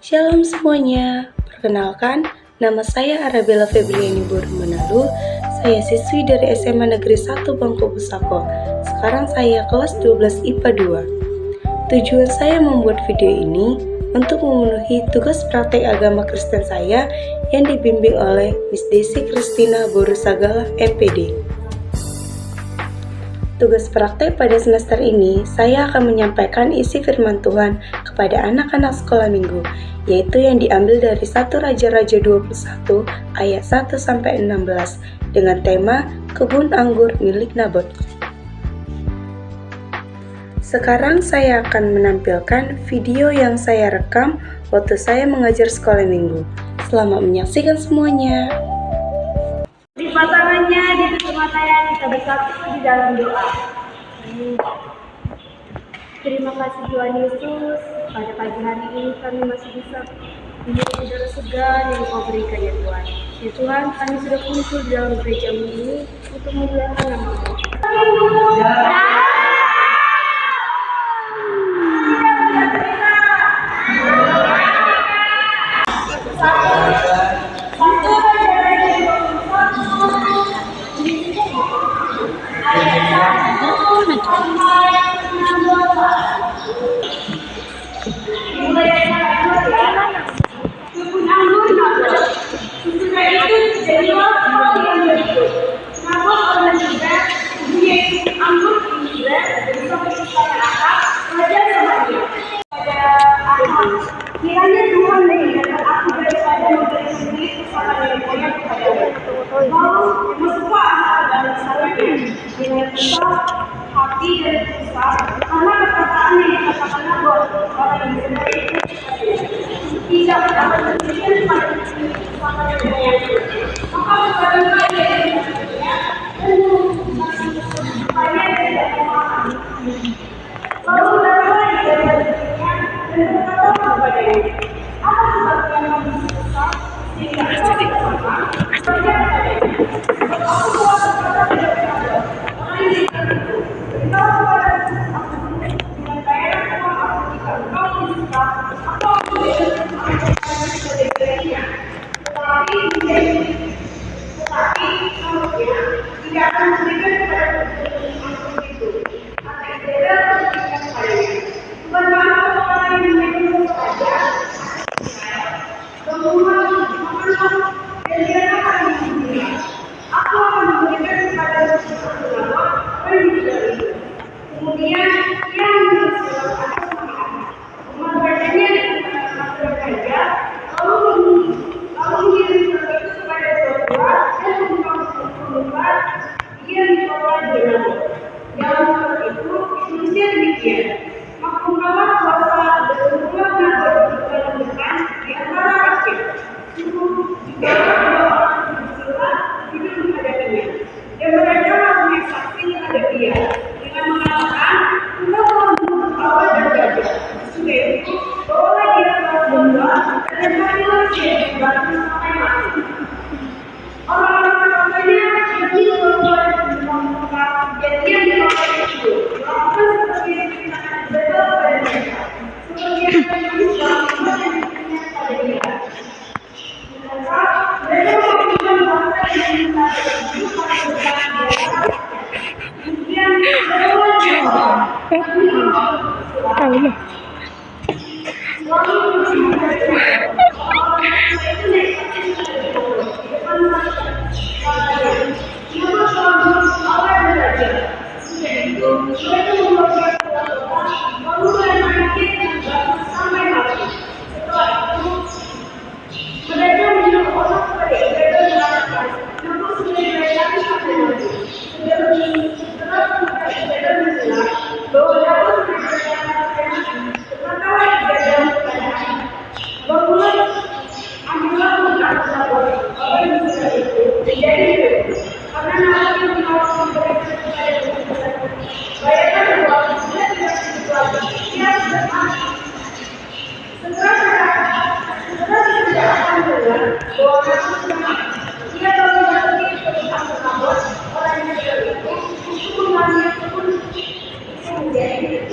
Shalom semuanya, perkenalkan, nama saya Arabella Febriani Borumenalu. Saya siswi dari SMA Negeri 1 Bangko Busako. Sekarang saya kelas 12 IPA 2. Tujuan saya membuat video ini untuk memenuhi tugas praktek agama Kristen saya yang dibimbing oleh Miss Desi Kristina Borusagala, MPD. Tugas praktek pada semester ini, saya akan menyampaikan isi firman Tuhan kepada anak-anak sekolah minggu, yaitu yang diambil dari 1 Raja-Raja 21 ayat 1-16 dengan tema Kebun Anggur milik Nabot. Sekarang saya akan menampilkan video yang saya rekam waktu saya mengajar sekolah minggu. Selamat menyaksikan semuanya. Lipat tangannya, ditutup matanya, kita bersatu di dalam doa. Terima kasih Tuhan Yesus, pada pagi hari ini kami masih bisa menyambut udara segar yang Kau berikan ya Tuhan. Ya Tuhan, kami sudah kumpul di dalam gereja-Mu ini untuk memuliakan nama-Mu. Kebun anggur Nabot. Sesudah itu terjadilah hal yang berikut. Nabot orang juga mempunyai anggur juga dan sampai kepada Ahab, raja Samaria. Pada Ahab, kiranya Tuhan meninggalkan aku daripada memberi sendiri kepada nenek moyang kepadamu. Lalu masuklah Ahab dalam sarangnya dengan besar hati dan besar karena perkataan yang dikatakan Nabot orang yang benar itu tidak dapat memberikan pada kepada nenek maka berbagai yang dikatakannya dan supaya tidak memahami. Lalu datanglah dia dari dirinya dan berkata kepadanya, apa sebabnya kamu susah sehingga aku bersama? Berkata kepadanya, aku telah berkata kepada kamu, orang yang itu, beritahu kepadaku aku dengan bayaran uang aku jika engkau suka, aku akan berikan kepada dirinya. Tetapi kamunya tidak akan memberikan kepada aku itu. Maka Izrael berkata kepadanya, bukankah orang yang memberikan saja kemudian makanlah dan biarlah kami sendiri. Aku akan memberikan kepada sesuatu nama orang itu. Kemudian dia menulis surat atas nama Allah. Umat rajanya dengan raja lalu mengirim surat itu kepada dua dan membuat dia dibawa di dalam. Dalam surat itu ditulisnya demikian. Maklumlah kuasa berkumpul Nabot di dalam depan di antara rakyat. Suku juga dua orang bersurat hidup menghadapinya. Dan mereka mempunyai saksi terhadap dia dengan mengatakan, engkau telah membunuh Allah dan raja. Sesudah itu, bawalah dia ke domba dan matilah dia di batu sampai mati. Orang-orang tetangganya pergi keluar dan membuka kejadian di kota itu. Melakukan seperti yang dikatakan betul pada mereka. Seperti yang tertulis dalam surat yang ditulisnya pada dia. Mereka melakukan bangsa yang minta berhidup pada berkat biasa. Kemudian bawalah dia kami membawa bersurat. Lalu orang itu naik kaki depan Allah dan raja. Sudah itu, mereka membawa kota, lalu melemparkan dan batu sampai mati. Setelah itu, mereka menyuruh orang kepada Israel mengatakan, Nabot sudah dilayani sampai mati. Setelah kepada Israel mendengar bahwa Nabot sudah dilayani sampai mati, berkatalah Israel kepada Ahab, ambillah putra Nabot, orang yang sudah itu, menjadi hidup. Karena Nabot yang menolak memberikan kepada Israel, bayarkan bahwa dia tidak sesuatu, dia sudah mati. Setelah tidak akan dengar bahwa Nabot sudah mati, dia lalu pergi ke tempat Nabot, orang yang sudah itu, untuk mengambil kebun yang menjadi hidup.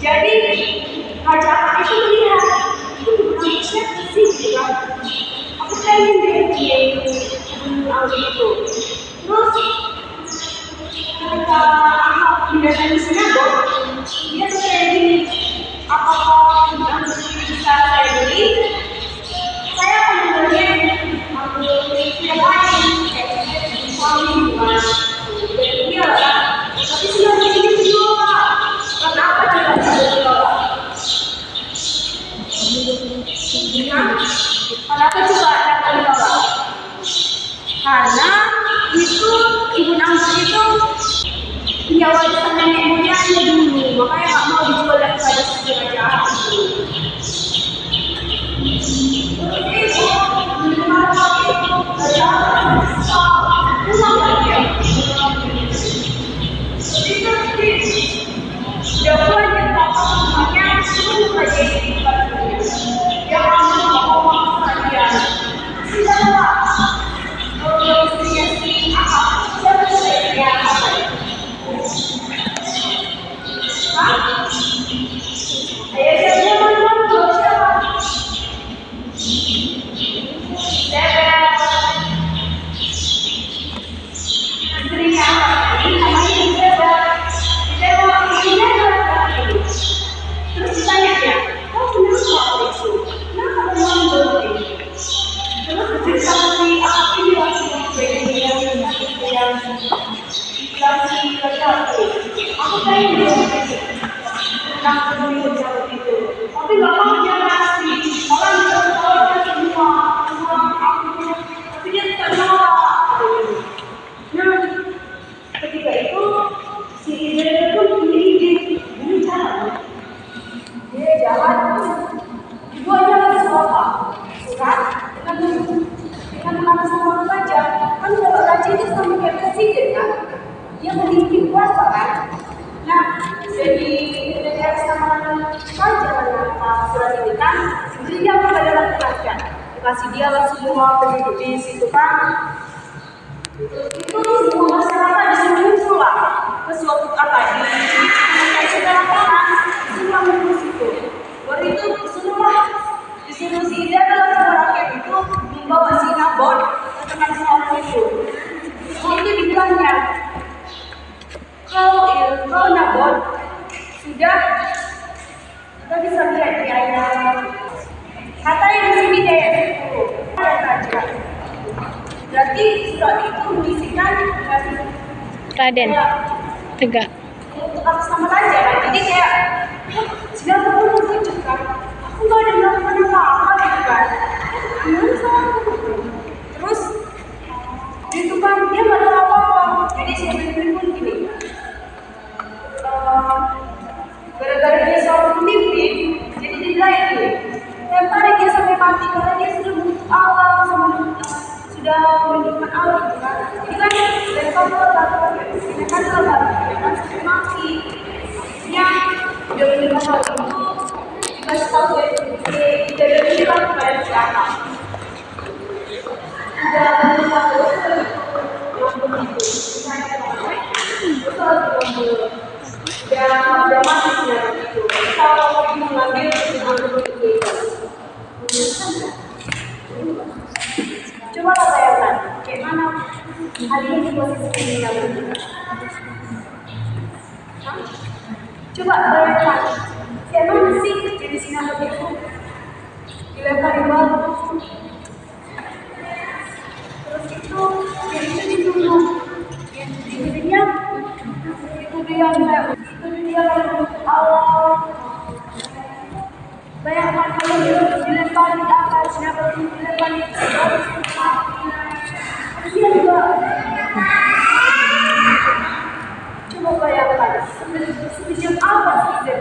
Jadi Raja itu melihat itu bukan siapa sih gitu kan. Aku pengen dia itu itu. Terus ketika Ahab pindah dari sinagog, dia tuh kayak gini, apakah bisa saya beli? Saya akan membelinya ambil yang lain, kayak suami gimana? Dan dia lah, tapi sudah begini juga. Kenapa tidak bisa ditolak? Kenapa coba dapat ditolak? Karena itu ibu Anggur itu punya warisan nenek moyangnya dulu, makanya nggak mau dijual daripada si Raja Ahab itu. Aku pengen tapi nggak mau dia ngasih orang semua tapi dia tidak nolak. Nah ketika itu si Izrael pun punya ide ini cara dia jalan dua jalan apa kan dengan mengambil semua saja kan kalau raja itu sama kayak presiden kan dia memiliki kuasa kan. Nah jadi ketika sama raja surat ini kan jadi dia pada dalam kerajaan dikasih dia lah semua penduduk di situ kan itu semua masyarakat disuruh muncul lah ke suatu apa di segala tanah semua muncul situ baru itu disuruh si Ida dalam semua rakyat itu membawa sinabot ke tengah semua itu itu dibilangnya kau Nabot sudah kita bisa lihat di ayat katanya di sini deh raja berarti surat itu berisikan Raden tegak untuk atas nama raja kan jadi kayak sudah perlu tunjukkan aku nggak ada melakukan apa-apa gitu kan terus itu kan dia nggak tahu apa-apa jadi si Ibrahim pun gini gara-gara dia seorang pemimpin jadi dinilai gini lempar dia sampai mati karena dia sudah menutup Allah sudah menyimpan Allah gitu kan jadi kan lempar ini kan salah kan sampai mati ya dia menerima hal itu dikasih tahu dia bilang kepada si anak sudah menerima dosa yang begitu sudah mati sudah begitu kalau mau mengambil coba bayangkan kayak mana hari ini posisi ini coba bayangkan kayak mana sih jadi sinar begitu dilempari batu terus itu dibunuh yang dirinya itu dia Allah bayangkan kalau dilempari di atas siapa pun dilempari dia juga coba bayangkan sekejap apa sih dia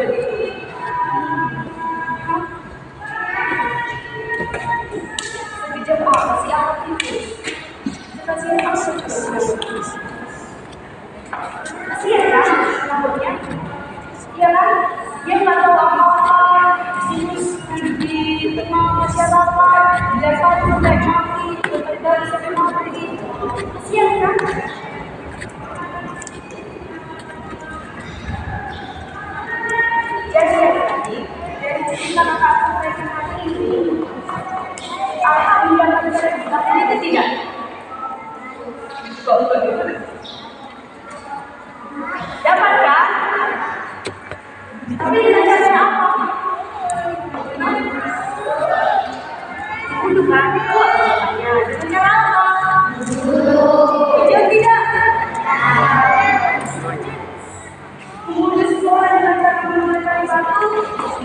Kemudian sekolah dengan cara menggunakan batu,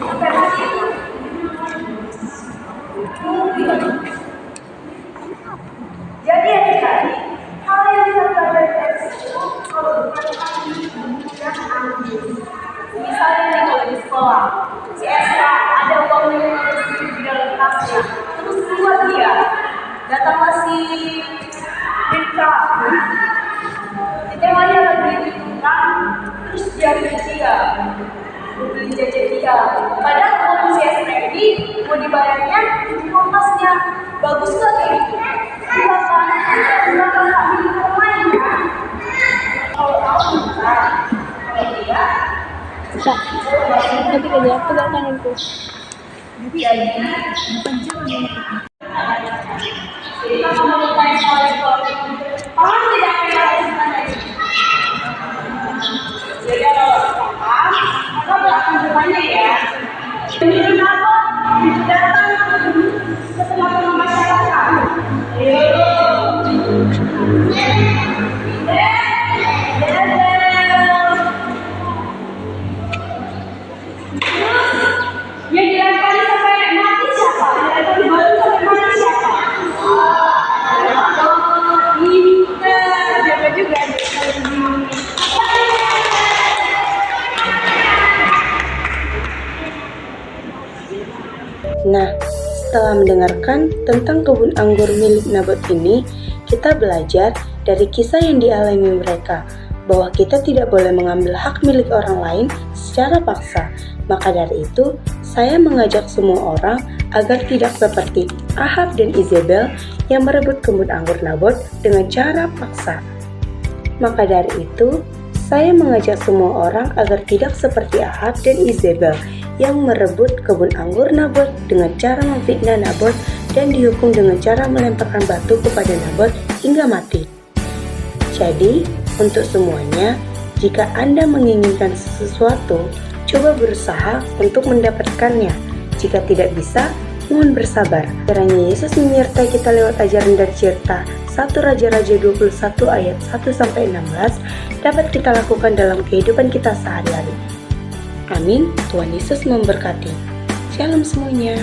operasi mungkin. Jadi adik-adik, hal yang kita pelajari dari situ kalau bukan kami dan anggur. Misalnya nih kalau di sekolah, si Esra ada uang $500 di dalam tasnya, terus keluar dia, datanglah si Rika, ditemanya lagi di tukang, terus jari dia, beli jajan dia. Padahal kalau si Esra ini mau dibayarnya di kompasnya, bagus gak kayak gitu? Enggak kami bermain kan? Kalau tahu bisa, kalau tidak Bisa. Tapi kerja pegang tanganku. jadi kalau mau tanya soal itu, orang tidak akan tahu gimana itu. Jadi kalau paham, maka belakang depannya ya. Ini kenapa datang ke tengah-tengah masyarakat? Yang dilempari sampai mati siapa? Dilempari batu sampai mati siapa? Pintar, jaga juga. Nah, setelah mendengarkan tentang kebun anggur milik Nabot ini, kita belajar dari kisah yang dialami mereka, bahwa kita tidak boleh mengambil hak milik orang lain secara paksa. Maka dari itu, saya mengajak semua orang agar tidak seperti Ahab dan Izebel yang merebut kebun anggur Nabot dengan cara paksa. Maka dari itu, saya mengajak semua orang agar tidak seperti Ahab dan Izebel yang merebut kebun anggur Nabot dengan cara memfitnah Nabot dan dihukum dengan cara melemparkan batu kepada Nabot hingga mati. Jadi, untuk semuanya, jika Anda menginginkan sesuatu, coba berusaha untuk mendapatkannya. Jika tidak bisa, mohon bersabar. Kiranya Yesus menyertai kita lewat ajaran dari cerita 1 Raja-Raja 21 ayat 1-16 dapat kita lakukan dalam kehidupan kita sehari-hari. Amin. Tuhan Yesus memberkati. Shalom semuanya.